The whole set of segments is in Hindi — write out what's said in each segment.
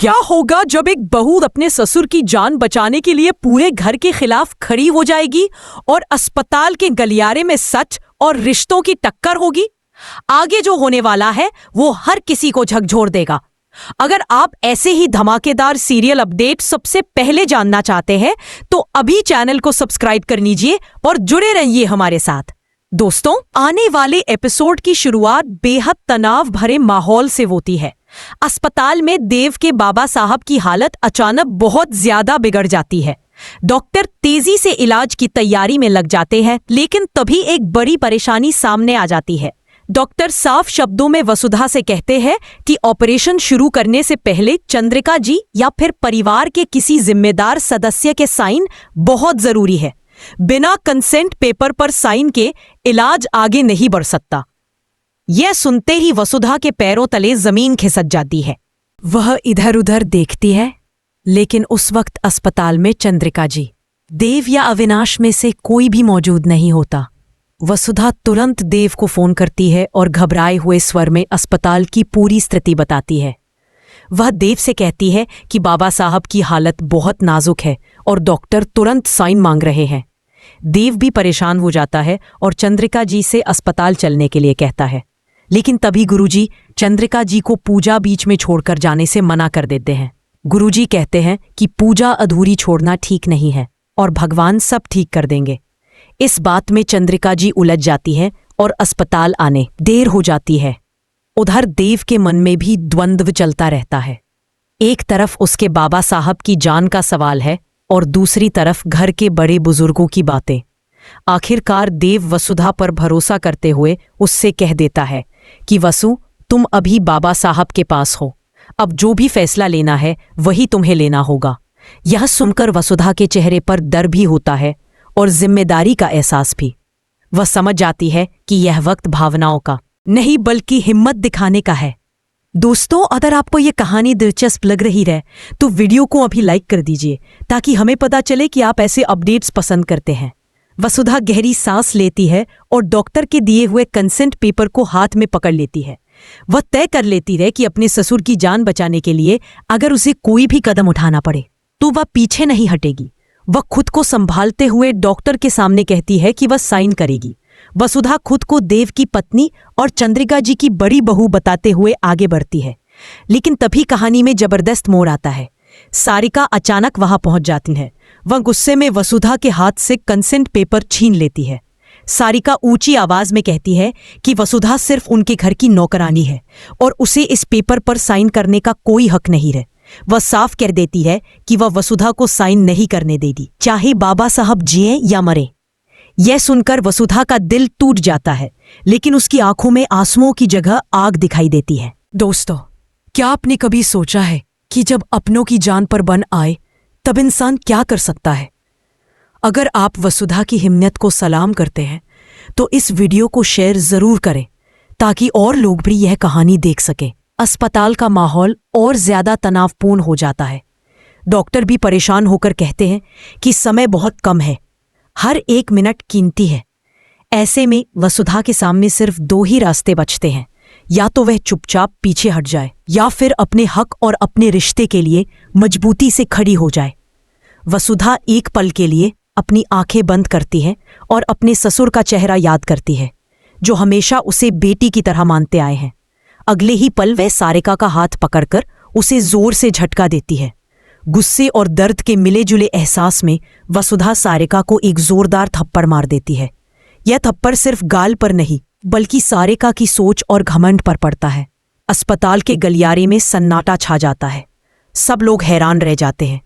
क्या होगा जब एक बहू अपने ससुर की जान बचाने के लिए पूरे घर के खिलाफ खड़ी हो जाएगी और अस्पताल के गलियारे में सच और रिश्तों की टक्कर होगी? आगे जो होने वाला है वो हर किसी को झकझोर देगा। अगर आप ऐसे ही धमाकेदार सीरियल अपडेट सबसे पहले जानना चाहते हैं तो अभी चैनल को सब्सक्राइब कर लीजिए और जुड़े रहिए हमारे साथ। दोस्तों, आने वाले एपिसोड की शुरुआत बेहद तनाव भरे माहौल से होती है। अस्पताल में देव के बाबा साहब की हालत अचानक बहुत ज्यादा बिगड़ जाती है। डॉक्टर तेजी से इलाज की तैयारी में लग जाते हैं, लेकिन तभी एक बड़ी परेशानी सामने आ जाती है। डॉक्टर साफ शब्दों में वसुधा से कहते हैं कि ऑपरेशन शुरू करने से पहले चंद्रिका जी या फिर परिवार के किसी जिम्मेदार सदस्य के साइन बहुत जरूरी है। बिना कंसेंट पेपर पर साइन के इलाज आगे नहीं बढ़ सकता। यह सुनते ही वसुधा के पैरों तले जमीन खिसक जाती है। वह इधर उधर देखती है, लेकिन उस वक्त अस्पताल में चंद्रिका जी, देव या अविनाश में से कोई भी मौजूद नहीं होता। वसुधा तुरंत देव को फोन करती है और घबराए हुए स्वर में अस्पताल की पूरी स्थिति बताती है। वह देव से कहती है कि बाबा साहब की हालत बहुत नाजुक है और डॉक्टर तुरंत साइन मांग रहे हैं। देव भी परेशान हो जाता है और चंद्रिका जी से अस्पताल चलने के लिए कहता है, लेकिन तभी गुरुजी चंद्रिका जी को पूजा बीच में छोड़कर जाने से मना कर देते हैं। गुरुजी कहते हैं कि पूजा अधूरी छोड़ना ठीक नहीं है और भगवान सब ठीक कर देंगे। इस बात में चंद्रिका जी उलझ जाती है और अस्पताल आने देर हो जाती है। उधर देव के मन में भी द्वंद्व चलता रहता है। एक तरफ उसके बाबा साहब की जान का सवाल है और दूसरी तरफ घर के बड़े बुजुर्गों की बातें। आखिरकार देव वसुधा पर भरोसा करते हुए उससे कह देता है कि वसु, तुम अभी बाबा साहब के पास हो। अब जो भी फैसला लेना है वही तुम्हें लेना होगा। यह सुनकर वसुधा के चेहरे पर डर भी होता है और जिम्मेदारी का एहसास भी। वह समझ जाती है कि यह वक्त भावनाओं का नहीं बल्कि हिम्मत दिखाने का है। दोस्तों, अगर आपको ये कहानी दिलचस्प लग रही है तो वीडियो को अभी लाइक कर दीजिए ताकि हमें पता चले कि आप ऐसे अपडेट्स पसंद करते हैं। वसुधा गहरी सांस लेती है और डॉक्टर के दिए हुए कंसेंट पेपर को हाथ में पकड़ लेती है। वह तय कर लेती है कि अपने ससुर की जान बचाने के लिए अगर उसे कोई भी कदम उठाना पड़े तो वह पीछे नहीं हटेगी। वह खुद को संभालते हुए डॉक्टर के सामने कहती है कि वह साइन करेगी। वसुधा खुद को देव की पत्नी और चंद्रिका जी की बड़ी बहू बताते हुए आगे बढ़ती है, लेकिन तभी कहानी में जबरदस्त मोड़ आता है। सारिका अचानक वहां पहुंच जाती है। वह गुस्से में वसुधा के हाथ से कंसेंट पेपर छीन लेती है। सारिका ऊंची आवाज में कहती है कि वसुधा सिर्फ उनके घर की नौकरानी है और उसे इस पेपर पर साइन करने का कोई हक नहीं है। वह साफ कह देती है कि वह वसुधा को साइन नहीं करने देगी, चाहे बाबा साहब जिए या मरे। यह सुनकर वसुधा का दिल टूट जाता है, लेकिन उसकी आंखों में आंसुओं की जगह आग दिखाई देती है। दोस्तों, क्या आपने कभी सोचा है कि जब अपनों की जान पर बन आए तब इंसान क्या कर सकता है? अगर आप वसुधा की हिम्मत को सलाम करते हैं तो इस वीडियो को शेयर जरूर करें ताकि और लोग भी यह कहानी देख सकें। अस्पताल का माहौल और ज्यादा तनावपूर्ण हो जाता है। डॉक्टर भी परेशान होकर कहते हैं कि समय बहुत कम है, हर एक मिनट कीमती है। ऐसे में वसुधा के सामने सिर्फ दो ही रास्ते बचते हैं, या तो वह चुपचाप पीछे हट जाए या फिर अपने हक और अपने रिश्ते के लिए मजबूती से खड़ी हो जाए। वसुधा एक पल के लिए अपनी आंखें बंद करती है और अपने ससुर का चेहरा याद करती है, जो हमेशा उसे बेटी की तरह मानते आए हैं। अगले ही पल वह सारिका का हाथ पकड़कर उसे जोर से झटका देती है। गुस्से और दर्द के मिले जुले एहसास में वसुधा सारिका को एक जोरदार थप्पड़ मार देती है। यह थप्पड़ सिर्फ गाल पर नहीं बल्कि सारिका की सोच और घमंड पर पड़ता है। अस्पताल के गलियारे में सन्नाटा छा जाता है। सब लोग हैरान रह जाते हैं।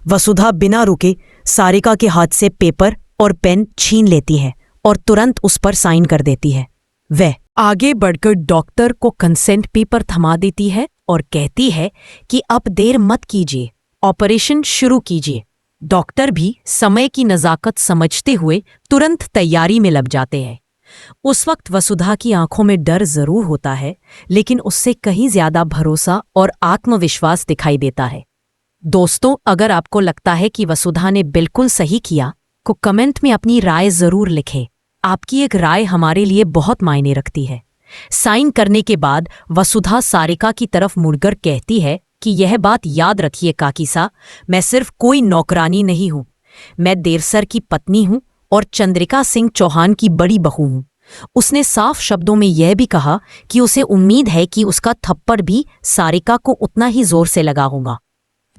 वसुधा बिना रुके सारिका के हाथ से पेपर और पेन छीन लेती है और तुरंत उस पर साइन कर देती है। वह आगे बढ़कर डॉक्टर को कंसेंट पेपर थमा देती है और कहती है कि अब देर मत कीजिए, ऑपरेशन शुरू कीजिए। डॉक्टर भी समय की नज़ाकत समझते हुए तुरंत तैयारी में लग जाते हैं। उस वक्त वसुधा की आंखों में डर जरूर होता है, लेकिन उससे कहीं ज्यादा भरोसा और आत्मविश्वास दिखाई देता है। दोस्तों, अगर आपको लगता है कि वसुधा ने बिल्कुल सही किया तो कमेंट में अपनी राय जरूर लिखें। आपकी एक राय हमारे लिए बहुत मायने रखती है। साइन करने के बाद वसुधा सारिका की तरफ मुड़कर कहती है कि यह बात याद रखिए काकी सा, मैं सिर्फ कोई नौकरानी नहीं हूं, मैं देवसर की पत्नी हूं और चंद्रिका सिंह चौहान की बड़ी बहू हूं। उसने साफ शब्दों में यह भी कहा कि उसे उम्मीद है कि उसका थप्पड़ भी सारिका को उतना ही जोर से लगा होगा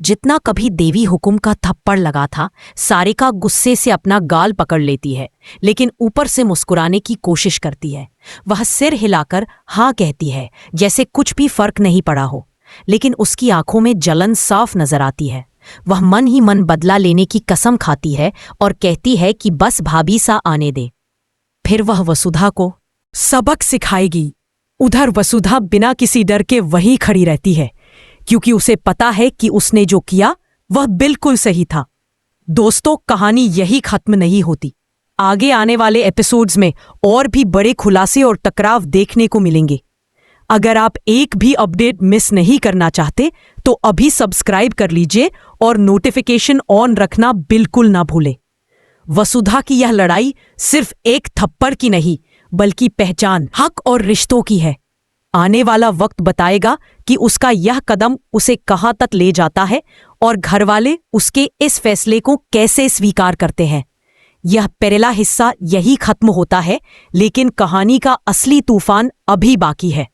जितना कभी देवी हुकुम का थप्पड़ लगा था। सारिका गुस्से से अपना गाल पकड़ लेती है, लेकिन ऊपर से मुस्कुराने की कोशिश करती है। वह सिर हिलाकर हाँ कहती है, जैसे कुछ भी फर्क नहीं पड़ा हो, लेकिन उसकी आंखों में जलन साफ नजर आती है। वह मन ही मन बदला लेने की कसम खाती है और कहती है कि बस भाभी सा आने दे, फिर वह वसुधा को सबक सिखाएगी। उधर वसुधा बिना किसी डर के वहीं खड़ी रहती है, क्योंकि उसे पता है कि उसने जो किया वह बिल्कुल सही था। दोस्तों, कहानी यही खत्म नहीं होती। आगे आने वाले एपिसोड्स में और भी बड़े खुलासे और टकराव देखने को मिलेंगे। अगर आप एक भी अपडेट मिस नहीं करना चाहते तो अभी सब्सक्राइब कर लीजिए और नोटिफिकेशन ऑन रखना बिल्कुल ना भूलें। वसुधा की यह लड़ाई सिर्फ एक थप्पड़ की नहीं, बल्कि पहचान, हक और रिश्तों की है। आने वाला वक्त बताएगा कि उसका यह कदम उसे कहां तक ले जाता है और घरवाले उसके इस फैसले को कैसे स्वीकार करते हैं। यह पहला हिस्सा यही खत्म होता है, लेकिन कहानी का असली तूफान अभी बाकी है।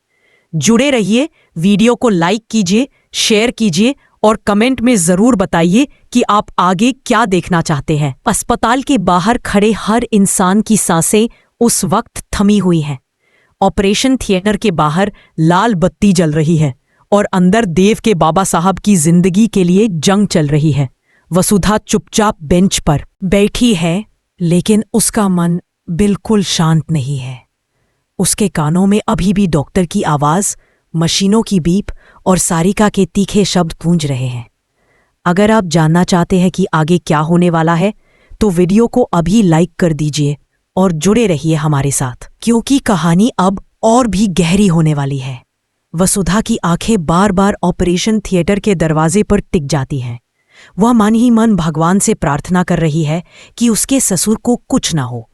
जुड़े रहिए, वीडियो को लाइक कीजिए, शेयर कीजिए और कमेंट में जरूर बताइए कि आप आगे क्या देखना चाहते हैं। अस्पताल के बाहर खड़े हर इंसान की सांसें उस वक्त थमी हुई हैं। ऑपरेशन थिएटर के बाहर लाल बत्ती जल रही है और अंदर देव के बाबा साहब की जिंदगी के लिए जंग चल रही है। वसुधा चुपचाप बेंच पर बैठी है, लेकिन उसका मन बिल्कुल शांत नहीं है। उसके कानों में अभी भी डॉक्टर की आवाज, मशीनों की बीप और सारिका के तीखे शब्द गूंज रहे हैं। अगर आप जानना चाहते हैं कि आगे क्या होने वाला है, तो वीडियो को अभी लाइक कर दीजिए और जुड़े रहिए हमारे साथ, क्योंकि कहानी अब और भी गहरी होने वाली है। वसुधा की आंखें बार बार ऑपरेशन थिएटर के दरवाजे पर टिक जाती हैं। वह मन ही मन भगवान से प्रार्थना कर रही है कि उसके ससुर को कुछ ना हो।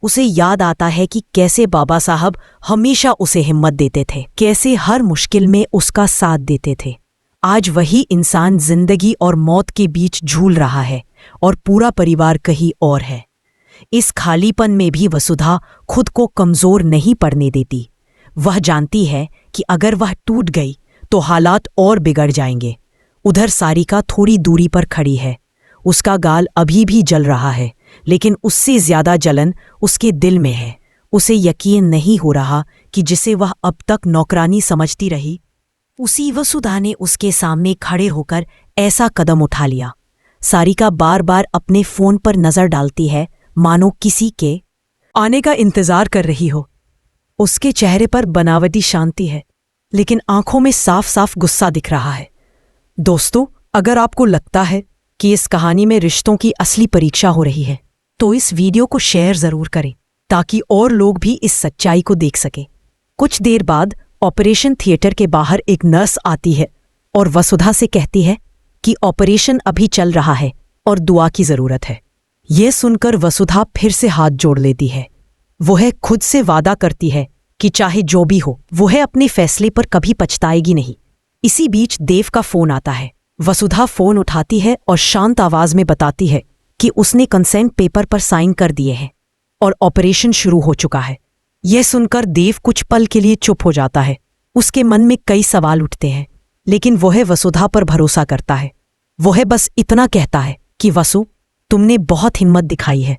उसे याद आता है कि कैसे बाबा साहब हमेशा उसे हिम्मत देते थे, कैसे हर मुश्किल में उसका साथ देते थे। आज वही इंसान जिंदगी और मौत के बीच झूल रहा है और पूरा परिवार कहीं और है। इस खालीपन में भी वसुधा खुद को कमजोर नहीं पड़ने देती। वह जानती है कि अगर वह टूट गई तो हालात और बिगड़ जाएंगे। उधर सारिका थोड़ी दूरी पर खड़ी है। उसका गाल अभी भी जल रहा है, लेकिन उससे ज्यादा जलन उसके दिल में है। उसे यकीन नहीं हो रहा कि जिसे वह अब तक नौकरानी समझती रही, उसी वसुधा ने उसके सामने खड़े होकर ऐसा कदम उठा लिया। सारिका बार बार अपने फोन पर नजर डालती है, मानो किसी के आने का इंतजार कर रही हो। उसके चेहरे पर बनावटी शांति है, लेकिन आंखों में साफ साफ गुस्सा दिख रहा है। दोस्तों, अगर आपको लगता है कि इस कहानी में रिश्तों की असली परीक्षा हो रही है, तो इस वीडियो को शेयर जरूर करें, ताकि और लोग भी इस सच्चाई को देख सकें। कुछ देर बाद ऑपरेशन थिएटर के बाहर एक नर्स आती है और वसुधा से कहती है कि ऑपरेशन अभी चल रहा है और दुआ की जरूरत है। यह सुनकर वसुधा फिर से हाथ जोड़ लेती है। वह खुद से वादा करती है कि चाहे जो भी हो, वह अपने फैसले पर कभी पछताएगी नहीं। इसी बीच देव का फोन आता है। वसुधा फोन उठाती है और शांत आवाज में बताती है कि उसने कंसेंट पेपर पर साइन कर दिए हैं और ऑपरेशन शुरू हो चुका है। यह सुनकर देव कुछ पल के लिए चुप हो जाता है। उसके मन में कई सवाल उठते हैं, लेकिन वह वसुधा पर भरोसा करता है। वह बस इतना कहता है कि वसु, तुमने बहुत हिम्मत दिखाई है।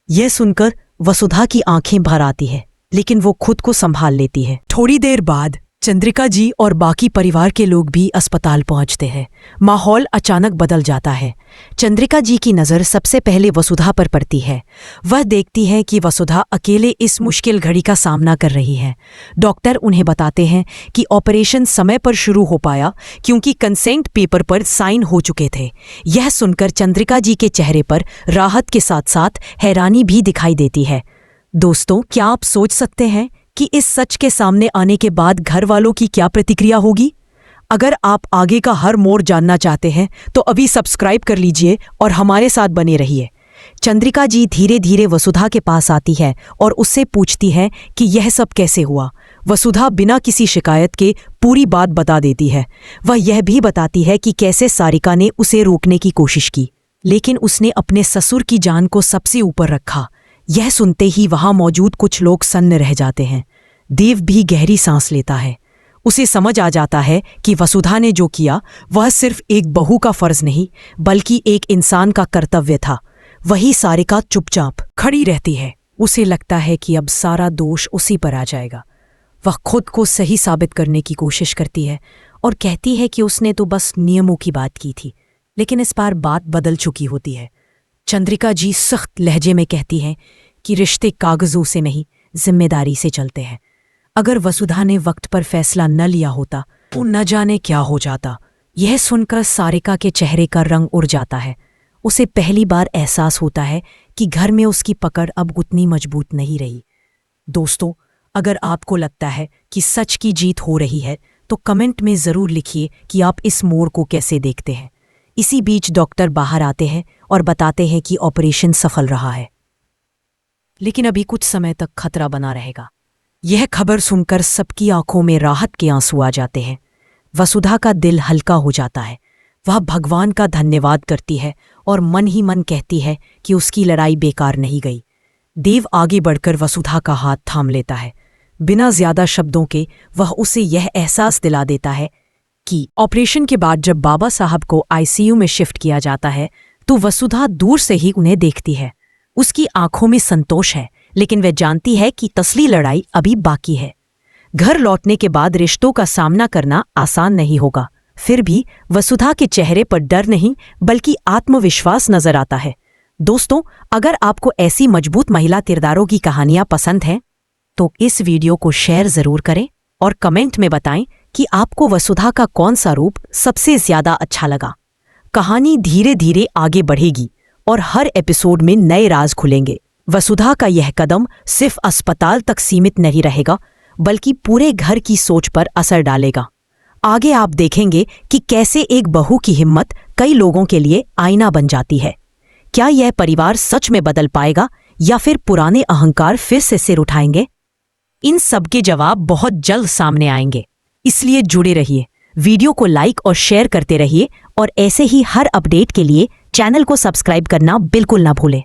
यह सुनकर वसुधा की आंखें भर आती है, लेकिन वो खुद को संभाल लेती है। थोड़ी देर बाद चंद्रिका जी और बाकी परिवार के लोग भी अस्पताल पहुंचते हैं। माहौल अचानक बदल जाता है। चंद्रिका जी की नज़र सबसे पहले वसुधा पर पड़ती है। वह देखती है कि वसुधा अकेले इस मुश्किल घड़ी का सामना कर रही है। डॉक्टर उन्हें बताते हैं कि ऑपरेशन समय पर शुरू हो पाया क्योंकि कंसेंट पेपर पर साइन हो चुके थे। यह सुनकर चंद्रिका जी के चेहरे पर राहत के साथ साथ हैरानी भी दिखाई देती है। दोस्तों, क्या आप सोच सकते हैं कि इस सच के सामने आने के बाद घर वालों की क्या प्रतिक्रिया होगी? अगर आप आगे का हर मोड़ जानना चाहते हैं तो अभी सब्सक्राइब कर लीजिए और हमारे साथ बने रहिए। चंद्रिका जी धीरे धीरे वसुधा के पास आती है और उससे पूछती है कि यह सब कैसे हुआ। वसुधा बिना किसी शिकायत के पूरी बात बता देती है। वह यह भी बताती है कि कैसे सारिका ने उसे रोकने की कोशिश की, लेकिन उसने अपने ससुर की जान को सबसे ऊपर रखा। यह सुनते ही वहां मौजूद कुछ लोग सन्न रह जाते हैं। देव भी गहरी सांस लेता है। उसे समझ आ जाता है कि वसुधा ने जो किया वह सिर्फ एक बहू का फर्ज नहीं बल्कि एक इंसान का कर्तव्य था। वही सारिका चुपचाप खड़ी रहती है। उसे लगता है कि अब सारा दोष उसी पर आ जाएगा। वह खुद को सही साबित करने की कोशिश करती है और कहती है कि उसने तो बस नियमों की बात की थी, लेकिन इस बार बात बदल चुकी होती है। चंद्रिका जी सख्त लहजे में कहती हैं कि रिश्ते कागजों से नहीं, जिम्मेदारी से चलते हैं। अगर वसुधा ने वक्त पर फैसला न लिया होता तो न जाने क्या हो जाता। यह सुनकर सारिका के चेहरे का रंग उड़ जाता है। उसे पहली बार एहसास होता है कि घर में उसकी पकड़ अब उतनी मजबूत नहीं रही। दोस्तों, अगर आपको लगता है कि सच की जीत हो रही है तो कमेंट में ज़रूर लिखिए कि आप इस मोड़ को कैसे देखते हैं। इसी बीच डॉक्टर बाहर आते हैं और बताते हैं कि ऑपरेशन सफल रहा है, लेकिन अभी कुछ समय तक खतरा बना रहेगा। यह खबर सुनकर सबकी आंखों में राहत के आंसू आ जाते हैं। वसुधा का दिल हल्का हो जाता है। वह भगवान का धन्यवाद करती है और मन ही मन कहती है कि उसकी लड़ाई बेकार नहीं गई। देव आगे बढ़कर वसुधा का हाथ थाम लेता है। बिना ज्यादा शब्दों के वह उसे यह एहसास दिला देता है कि ऑपरेशन के बाद जब बाबा साहब को आईसीयू में शिफ्ट किया जाता है तो वसुधा दूर से ही उन्हें देखती है। उसकी आंखों में संतोष है, लेकिन वह जानती है कि असली लड़ाई अभी बाकी है। घर लौटने के बाद रिश्तों का सामना करना आसान नहीं होगा। फिर भी वसुधा के चेहरे पर डर नहीं बल्कि आत्मविश्वास नजर आता है। दोस्तों, अगर आपको ऐसी मजबूत महिला किरदारों की कहानियां पसंद हैं तो इस वीडियो को शेयर जरूर करें और कमेंट में बताएं कि आपको वसुधा का कौन सा रूप सबसे ज्यादा अच्छा लगा। कहानी धीरे धीरे आगे बढ़ेगी और हर एपिसोड में नए राज खुलेंगे। वसुधा का यह कदम सिर्फ अस्पताल तक सीमित नहीं रहेगा बल्कि पूरे घर की सोच पर असर डालेगा। आगे आप देखेंगे कि कैसे एक बहू की हिम्मत कई लोगों के लिए आईना बन जाती है। क्या यह परिवार सच में बदल पाएगा या फिर पुराने अहंकार फिर से सिर उठाएंगे? इन सब के जवाब बहुत जल्द सामने आएंगे, इसलिए जुड़े रहिए। वीडियो को लाइक और शेयर करते रहिए और ऐसे ही हर अपडेट के लिए चैनल को सब्सक्राइब करना बिल्कुल ना भूलें।